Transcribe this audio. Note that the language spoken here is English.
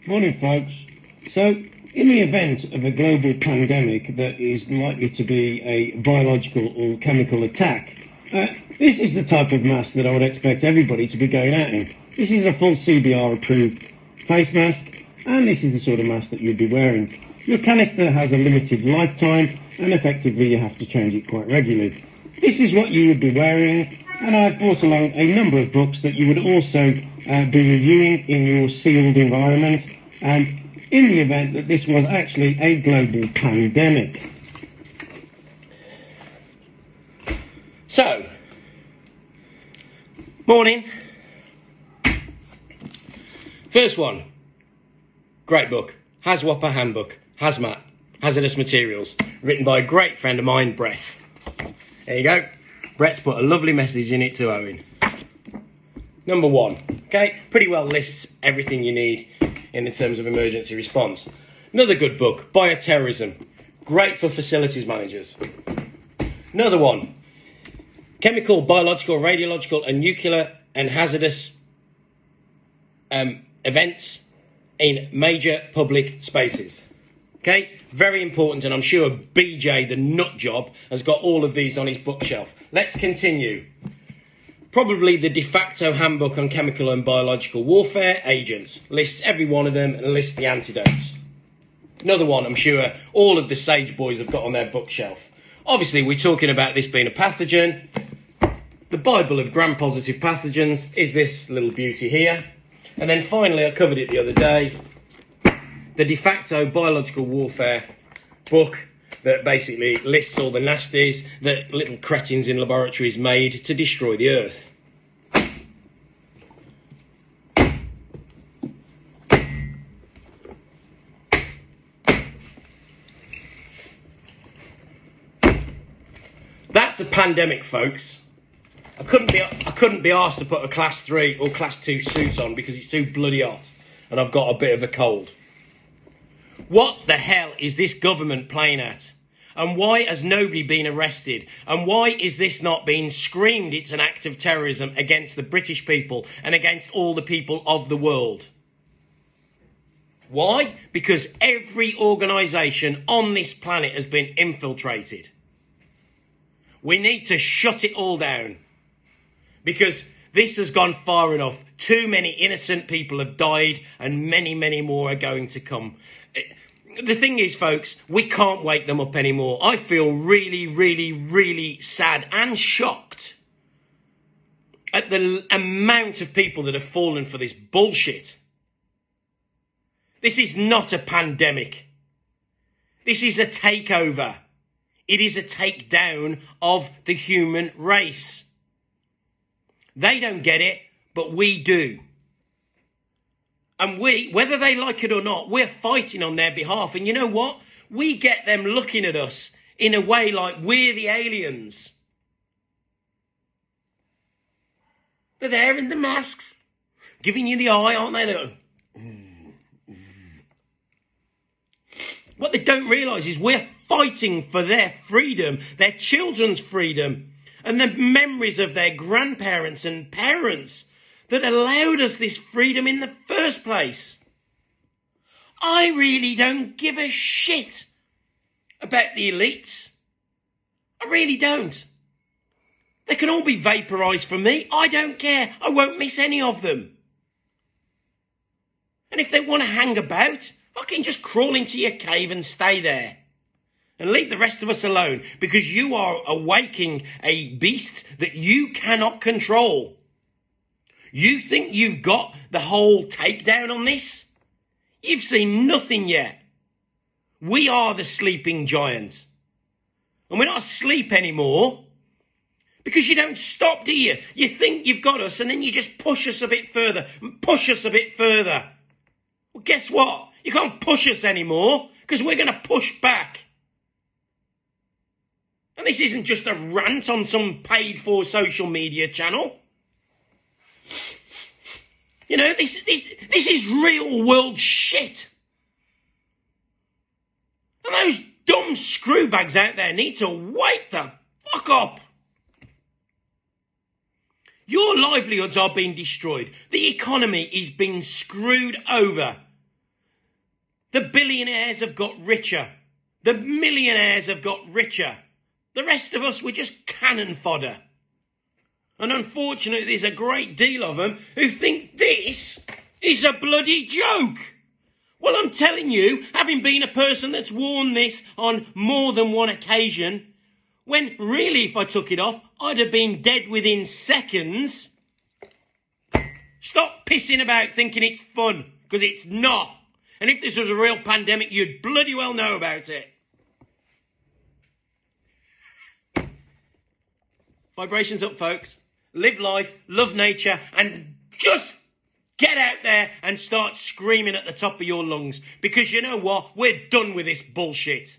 Morning, folks. So, in the event of a global pandemic that is likely to be a biological or chemical attack, this is the type of mask that I would expect everybody to be going out in. This is a full CBR approved face mask, and this is the sort of mask that you'd be wearing. Your canister has a limited lifetime, and effectively you have to change it quite regularly. This is what you would be wearing, and I've brought along a number of books that you would also be reviewing in your sealed environment, and in the event that this was actually a global pandemic. So, morning. First one, great book, HAZWOPA Handbook, Hazmat, Hazardous Materials, written by a great friend of mine, Brett. There you go. Brett's put a lovely message in it to Owen. Number one, okay, pretty well lists everything you need in the terms of emergency response. Another good book, Bioterrorism, great for facilities managers. Another one, Chemical, Biological, Radiological and Nuclear and Hazardous Events in Major Public Spaces. Okay, very important, and I'm sure BJ, the nut job, has got all of these on his bookshelf. Let's continue. Probably the de facto handbook on chemical and biological warfare agents. Lists every one of them and lists the antidotes. Another one I'm sure all of the Sage boys have got on their bookshelf. Obviously, we're talking about this being a pathogen. The Bible of gram-positive pathogens is this little beauty here. And then finally, I covered it the other day, the de facto biological warfare book that basically lists all the nasties that little cretins in laboratories made to destroy the earth. That's a pandemic, folks. I couldn't be asked to put a class 3 or class 2 suit on because it's too bloody hot and I've got a bit of a cold. What the hell is this government playing at? And why has nobody been arrested? And why is this not being screamed it's an act of terrorism against the British people and against all the people of the world? Why? Because every organisation on this planet has been infiltrated. We need to shut it all down. Because this has gone far enough. Too many innocent people have died and many, many more are going to come. The thing is, folks, we can't wake them up anymore. I feel really, really, really sad and shocked at the amount of people that have fallen for this bullshit. This is not a pandemic. This is a takeover. It is a takedown of the human race. They don't get it, but we do. And we, whether they like it or not, we're fighting on their behalf. And you know what? We get them looking at us in a way like we're the aliens. They're there in the masks, giving you the eye, aren't they? They're What they don't realise is we're fighting for their freedom, their children's freedom, and the memories of their grandparents and parents that allowed us this freedom in the first place. I really don't give a shit about the elites. I really don't. They can all be vaporised from me. I don't care. I won't miss any of them. And if they want to hang about, I can just crawl into your cave and stay there. And leave the rest of us alone, because you are awaking a beast that you cannot control. You think you've got the whole takedown on this? You've seen nothing yet. We are the sleeping giant. And we're not asleep anymore. Because you don't stop, do you? You think you've got us and then you just push us a bit further. And push us a bit further. Well, guess what? You can't push us anymore because we're going to push back. And this isn't just a rant on some paid-for social media channel. You know, this is real world shit. And those dumb screwbags out there need to wake the fuck up. Your livelihoods are being destroyed. The economy is being screwed over. The billionaires have got richer. The millionaires have got richer. The rest of us, we're just cannon fodder. And unfortunately, there's a great deal of them who think this is a bloody joke. Well, I'm telling you, having been a person that's worn this on more than one occasion, when really, if I took it off, I'd have been dead within seconds. Stop pissing about thinking it's fun, because it's not. And if this was a real pandemic, you'd bloody well know about it. Vibrations up, folks. Live life, love nature, and just get out there and start screaming at the top of your lungs. Because you know what? We're done with this bullshit.